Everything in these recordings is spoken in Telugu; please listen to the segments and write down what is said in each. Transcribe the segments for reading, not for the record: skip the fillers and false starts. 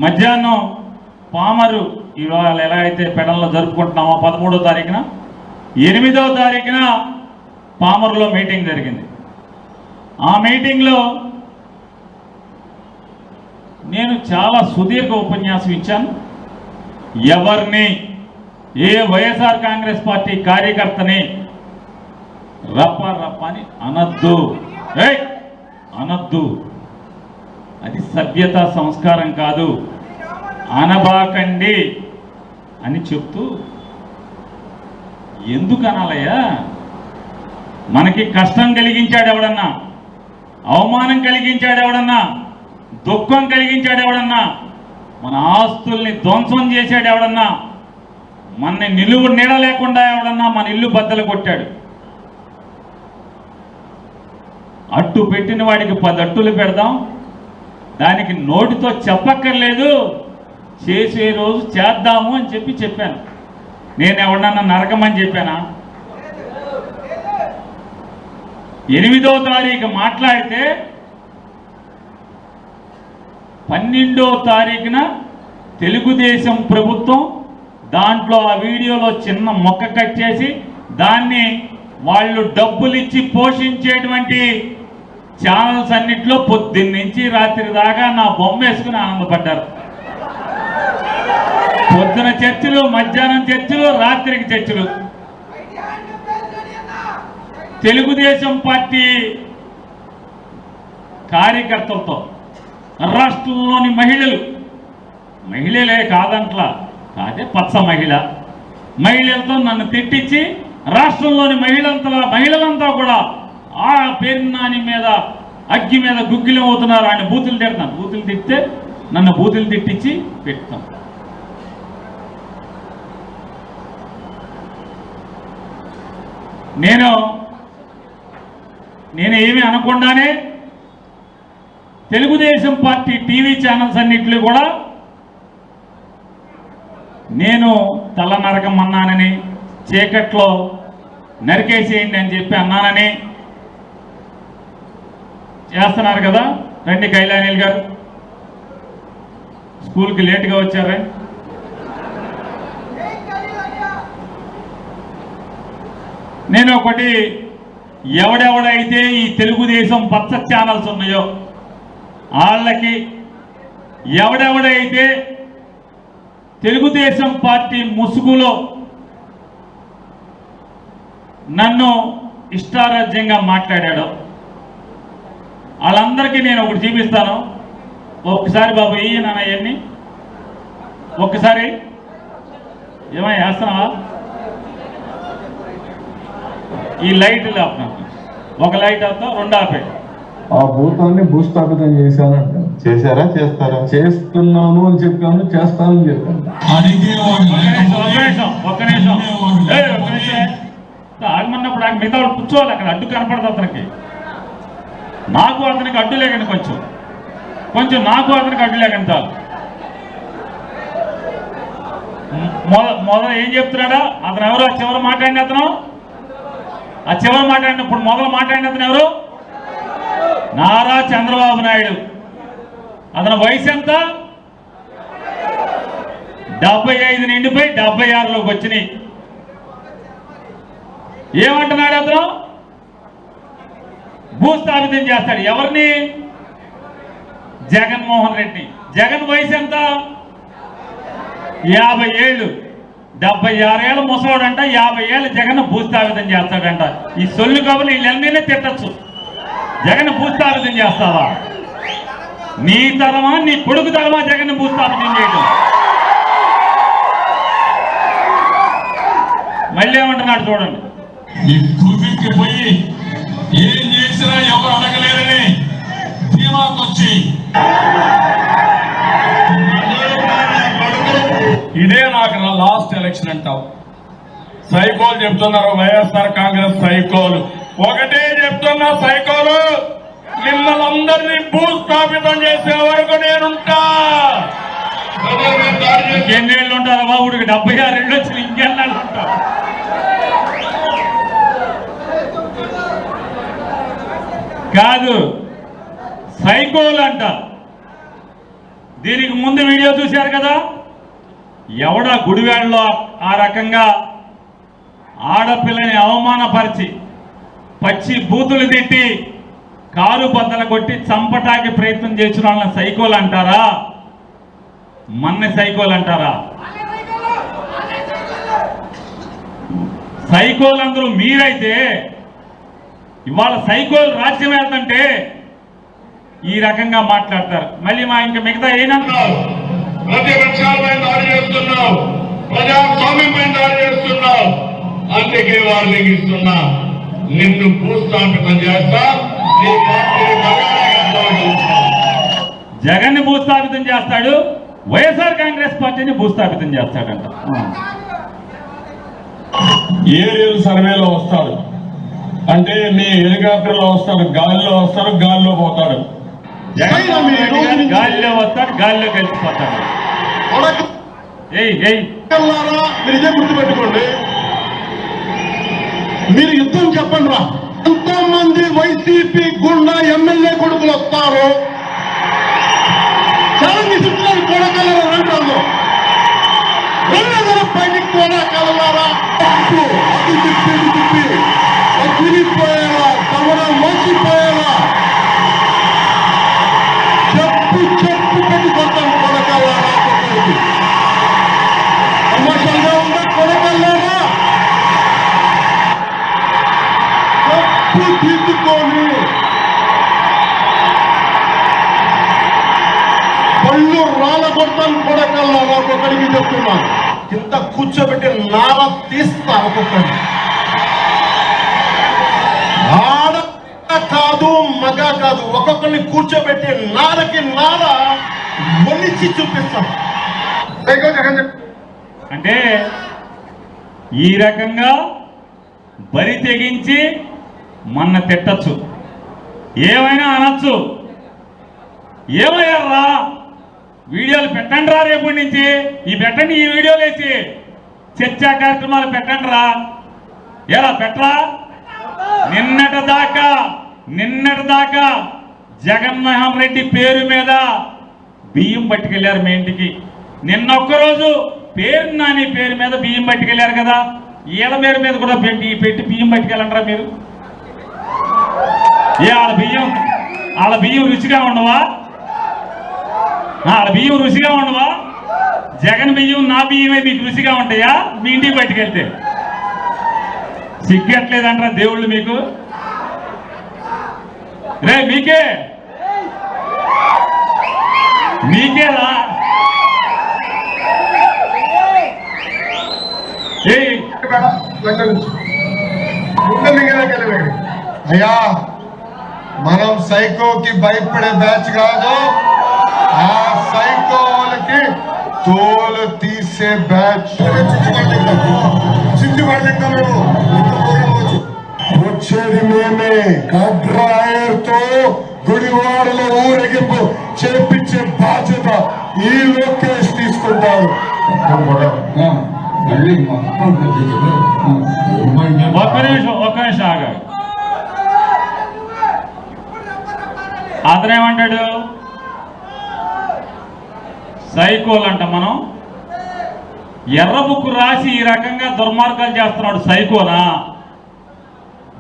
మధ్యాహ్నం పామరు ఇవాళ ఎలా అయితే పెడల్లో జరుపుకుంటున్నామో 13వ తారీఖున 8వ తారీఖున పామరులో మీటింగ్ జరిగింది. ఆ మీటింగ్లో నేను చాలా సుదీర్ఘ ఉపన్యాసం ఇచ్చాను. ఎవరిని ఏ వైఎస్ఆర్ కాంగ్రెస్ పార్టీ కార్యకర్తని రప్ప రప్ప అని అనద్దు, అనద్దు, అది సభ్యత సంస్కారం కాదు, అనబాకండి అని చెప్తూ, ఎందుకు అనాలయ్యా? మనకి కష్టం కలిగించాడు ఎవడన్నా, అవమానం కలిగించాడు ఎవడన్నా, దుఃఖం కలిగించాడు ఎవడన్నా, మన ఆస్తుల్ని ధ్వంసం చేశాడు ఎవడన్నా, మనని నిలువు నీడ లేకుండా ఎవడన్నా మన ఇల్లు బద్దలు కొట్టాడు, అట్టు పెట్టిన వాడికి 10 అట్టులు పెడదాం, దానికి నోటితో చెప్పక్కర్లేదు, చేసే రోజు చేద్దాము అని చెప్పాను. నేను ఎవడన్నా నరకమని చెప్పానా? 8వ తారీఖు మాట్లాడితే 12వ తారీఖున తెలుగుదేశం ప్రభుత్వం దాంట్లో ఆ వీడియోలో చిన్న మొక్క కట్ చేసి దాన్ని వాళ్ళు డబ్బులు ఇచ్చి పోషించేటువంటి ఛానల్స్ అన్నిట్లో పొద్దున్నుంచి రాత్రి దాకా నా బొమ్మ వేసుకుని ఆనందపడ్డారు. పొద్దున చర్చలు, మధ్యాహ్నం చర్చలు, రాత్రికి చర్చలు. తెలుగుదేశం పార్టీ కార్యకర్తలతో, రాష్ట్రంలోని మహిళలే కాదంట్లా, కాదే పచ్చ మహిళలతో నన్ను తిట్టించి రాష్ట్రంలోని మహిళలంతా కూడా ఆ పేరునాని మీద అగ్గి మీద గుగ్గిలం అవుతున్నారు. ఆయన బూతులు తిడతాను, బూతులు తిట్టితే నన్ను బూతులు తిట్టించి పెడతాం. నేను ఏమీ అనకుండానే తెలుగుదేశం పార్టీ టీవీ ఛానల్స్ అన్నింటిలో కూడా నేను తల నరకం అన్నానని, చీకట్లో నరికేసేయండి అని చెప్పి అన్నానని చేస్తున్నారు కదా. రండి కైలానీల్ గారు, స్కూల్కి లేట్గా వచ్చారా? నేను ఒకటి, ఎవడెవడైతే ఈ తెలుగుదేశం పచ్చ ఛానల్స్ ఉన్నాయో వాళ్ళకి, ఎవడెవడైతే తెలుగుదేశం పార్టీ ముసుగులో నన్ను ఇష్టారాజ్యంగా మాట్లాడాడో వాళ్ళందరికీ నేను ఒకటి చూపిస్తాను. ఒక్కసారి బాబు ఇయ్యి నాన్న అవన్నీ ఒక్కసారి. ఏమై వేస్తున్నావా? ఈ లైట్లు ఆపునా, ఒక లైట్ ఆపుతా, 2 ఆపే. ఆ భూతాన్ని భూస్థాపితం చేశానంట. చేశారా? చేస్తారా? చేస్తున్నాను అని చెప్పాను, చేస్తానని చెప్పాను. ఒక్క నిమిషం ఆగమన్నప్పుడు మిగతా వాళ్ళు కూర్చోవాలి అక్కడ, అడ్డు కనపడదు అతనికి. నాకు అతనికి అడ్డు లేకండి, కొంచెం నాకు అతనికి అడ్డు లేకండి చాలు. మొదలు ఏం చెప్తున్నాడా అతను? ఎవరు ఆ చివరి మాట్లాడిన అతను? ఆ చివరి మాట్లాడినప్పుడు మొదలు మాట్లాడిన అతను ఎవరు? నారా చంద్రబాబు నాయుడు. అతని వయసు ఎంత? 75 నిండిపోయి 76లోకి వచ్చినాయి. ఏమంటున్నాడు అతను? భూస్థాపితం చేస్తాడు. ఎవరిని? జగన్మోహన్ రెడ్డి. జగన్ వయసు ఎంత? 50 ఏళ్ళు. 76 ఏళ్ళ ముసలోడంట, 50 ఏళ్ళు జగన్ భూస్థాపితం చేస్తాడంట. ఈ సొల్లు కబుర్లు వీళ్ళన్నీ తిట్టచ్చు. జగన్ భూస్థాపితం చేస్తావా? నీ తరమా, నీ కొడుకు తరమా జగన్ భూస్థాపితం చేయడం? మళ్ళీ ఏమంటున్నాడు చూడండి. పోయి ఏం చేసినా ఎవరు అడగలేరని ధీమాకొచ్చి, ఇదే నాకు లాస్ట్ ఎలక్షన్ అంటావు. సైకోలు చెప్తున్నారు, వైఎస్ఆర్ కాంగ్రెస్ సైకోలు. ఒకటే చెప్తున్నా, సైకోలు మిమ్మల్ని అందరినీ భూస్థాపితం చేసే వరకు నేనుంటా. ఇంకెన్నేళ్ళు ఉంటారా బాబుడికి? 76 ఏళ్ళు వచ్చి ఇంకెన్నాళ్ళు ఉంటారు? కాదు, సైకోలు అంట. దీనికి ముందు వీడియో చూశారు కదా, ఎవడ గుడివాడలో ఆ రకంగా ఆడపిల్లని అవమానపరిచి పచ్చి బూతులు తిట్టి కారు బద్దలు కొట్టి చంపటానికి ప్రయత్నం చేసిన వాళ్ళని సైకోలు అంటారా, మన్ని సైకోలు అంటారా? సైకోలందరూ మీరైతే ఇవాళ సైకోలు రాజ్యం వెళ్తుంటే ఈ రకంగా మాట్లాడతారు. మళ్ళీ ఇంకా మిగతా ఏనంటున్నారు, ప్రతిపక్షాలపై దాడి చేస్తున్నావు, ప్రజాస్వామ్యంపై దాడి చేస్తున్నావు, అందుకే వార్నింగ్ ఇస్తున్నా, నిన్ను భూస్థాపితం చేస్తా, నీ పార్టీని బగారా. జగన్ ని భూస్థాపితం చేస్తాడు, వైఎస్ఆర్ కాంగ్రెస్ పార్టీని భూస్థాపితం చేస్తాడంట. ఏరియల్ సర్వేలో వస్తారు అంటే మీ హెలికాప్టర్లో వస్తారు, గాలిలో వస్తారు, గాలిలో పోతాడు. గాలిలో వస్తాడు, గాలిలో కలిసిపోతాడు. మీరు ఇదే గుర్తుపెట్టుకోండి. మీరు యుద్ధం చెప్పండి రా, ఎంతో మంది వైసీపీ గుండా ఎమ్మెల్యే కొడుకులు వస్తారు, చాలా మీ చుట్టూ కొడకలరా అంటారు, పైకి కొడకలరా అది తిప్పి తిరిగిపోయేలా తమరా మోసిపోయేలా చెప్పు పెట్టి కొట్టాను కొడకల్లారా. తమాషాగా ఉందా కొడకల్లారా? తప్పు తీసుకొని పళ్ళు రాళ్ళ కొడతాను కొడకల్లారా. ఒక్కొక్కడికి చెప్తున్నాను, కింద కూర్చోబెట్టి నార తీస్తా ఒక్కొక్కడిని. ఆడ కాదు మగ కాదు, ఒక్కొక్కరిని కూర్చోబెట్టి నారకి నార మొలిచి చూపిస్తాం. అంటే ఈ రకంగా బరి తెగించి మన తిట్టచ్చు, ఏమైనా అనొచ్చు. ఏమయ్యారా వీడియోలు పెట్టండి రా, రేపటి నుంచి పెట్టండి, ఈ వీడియోలు వేసి చర్చా కార్యక్రమాలు పెట్టండి రా. ఎలా పెట్టరా? నిన్నటి దాకా జగన్మోహన్ రెడ్డి పేరు మీద బియ్యం పట్టుకెళ్లారు మీ ఇంటికి. నిన్నొక్కరోజు పేరు నాని పేరు మీద బియ్యం పట్టుకెళ్లారు కదా, ఈడ పేరు మీద కూడా పెట్టి బియ్యం పట్టుకెళ్ళంటారా మీరు? వాళ్ళ బియ్యం రుచిగా ఉండవా? వాళ్ళ బియ్యం రుచిగా ఉండవా? జగన్ బియ్యం నా బియ్యమే మీకు రుచిగా ఉంటాయా మీ ఇంటికి పట్టుకెళ్తే? సిగ్గట్లేదంటారా దేవుళ్ళు మీకు? రే మీకేరా? అయ్యా, మనం సైకోకి భయపడే బ్యాచ్ కాదు, ఆ సైకోలకి తోలు తీసే బ్యాచ్. వచ్చేది మేమే, కడ్రాయర్తో గుడివాడలో ఊరేగింపు చేపించే బాధ్యత ఈ లోకేష్ తీసుకుంటారు. ఒక్క నిమిషం ఆగాడు. అతనేమంటాడు? సైకోలు అంట. మనం ఎర్ర బుక్కు రాసి ఈ రకంగా దుర్మార్గాలు చేస్తున్నాడు సైకోనా?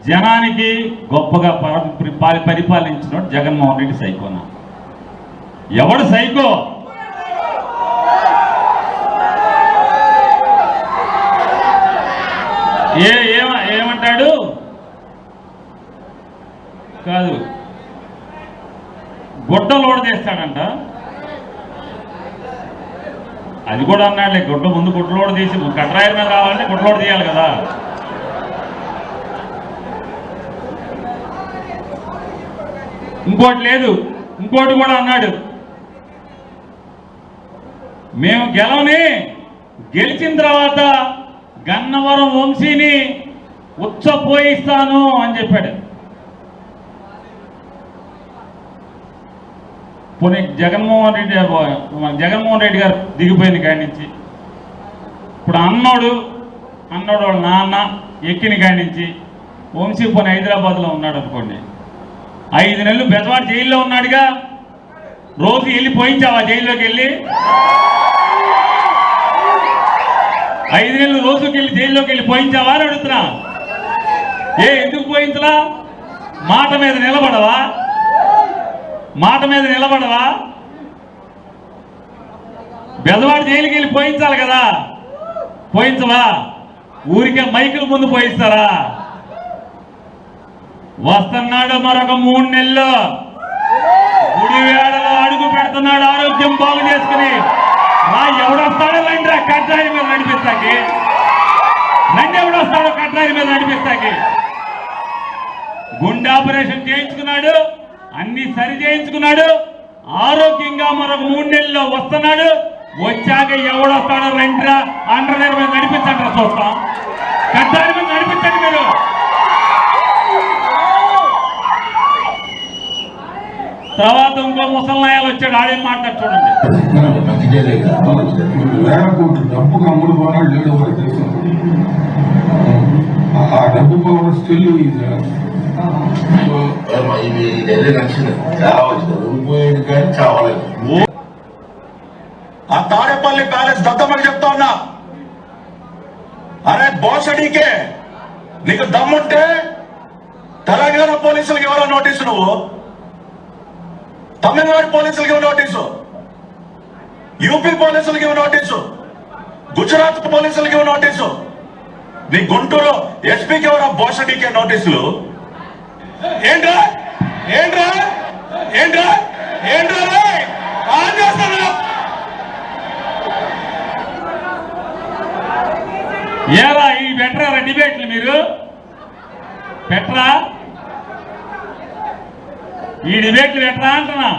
జనానికి గొప్పగా పరిపాలించినాడు జగన్మోహన్ రెడ్డి సైకోనా? ఎవడు సైకో? ఏమంటాడు? కాదు, గుడ్డ లోడ్ చేస్తాడంట. అది కూడా అన్నాడులే, గుడ్డ ముందు గుడ్డలోడు తీసి కట్రాయర్ మీద రావాలంటే గుడ్డలోడు తీయాలి కదా. ఇంకోటి లేదు, ఇంకోటి కూడా అన్నాడు, మేము గెలిచిన తర్వాత గన్నవరం వంశీని ఉచ్చపోయిస్తాను అని చెప్పాడు. పోనీ జగన్మోహన్ రెడ్డి గారు దిగిపోయింది కాడి నుంచి. ఇప్పుడు అన్నోడు వాళ్ళ నాన్న ఎక్కిన కాడి నుంచి వంశీ పోనీ హైదరాబాద్లో ఉన్నాడు అనుకోండి, 5 నెలలు బెజవాడ జైల్లో ఉన్నాడుగా. రోజు వెళ్ళి పోయించావా జైల్లోకి వెళ్ళి? 5 నెలలు రోజుకి వెళ్ళి జైల్లోకి వెళ్ళి పోయించావా అని అడుగుతున్నా. ఎందుకు పోయించలా? మాట మీద నిలబడవా? మాట మీద నిలబడవా? బెదవాడు జైలుకి వెళ్ళి పోయించాలి కదా, పోయించవా? ఊరికే మైకుల ముందు పోయిస్తారా? వస్తున్నాడు మరొక 3 నెలలు, గుడివేడలో అడుగు పెడుతున్నాడు ఆరోగ్యం బాగు చేసుకుని. ఎవడొస్తాడో రండి కట్రాయి మీద నడిపిస్తాకి, రండి ఎవడొస్తాడో కట్రాయి మీద నడిపిస్తాకి. గుండె ఆపరేషన్ చేయించుకున్నాడు, అన్ని సరి చేయించుకున్నాడు, ఆరోగ్యంగా మరొక 3 నెలల్లో వస్తున్నాడు. వచ్చాక ఎవడొస్తాడో రండిరా అండర్ మీద నడిపించండి, చూస్తాం. కట్రాయి మీద నడిపించండి మీరు. తర్వాత ఇంకో ముసల్నాయాలు వచ్చాడు, ఆడేం మాట్లాడు చూడండి. వేల కోట్లు డబ్బు కమ్ముడు పోనాడు లేడు మరి తెలుసు. ఆ డబ్బు పవర్ స్టిల్ ఆ తాడేపల్లి ప్యాలెస్ దత్తమని చెప్తా ఉన్నా. అరే బోసడీకే నీకు దమ్ముంటే తెలంగాణ పోలీసులకు ఎవరో నోటీసు, నువ్వు తమిళనాడు పోలీసులకి ఇవ్వ నోటీసు, యూపీ పోలీసులకి ఇవ్వ నోటీసు, గుజరాత్ పోలీసులకి ఇవ్వ నోటీసు. నీ గుంటూరు ఎస్పీకి ఎవరు బోసడీకే నోటీసులు? ఏంట్రా ఏంట్రా ఏంట్రా ఏంట్రా ఆన్ చేస్తాను. ఏరా ఈ పెట్టరా డిబేట్లు మీరు పెట్టరా? ఈ డిబేట్లు పెట్టరా అంటున్నా.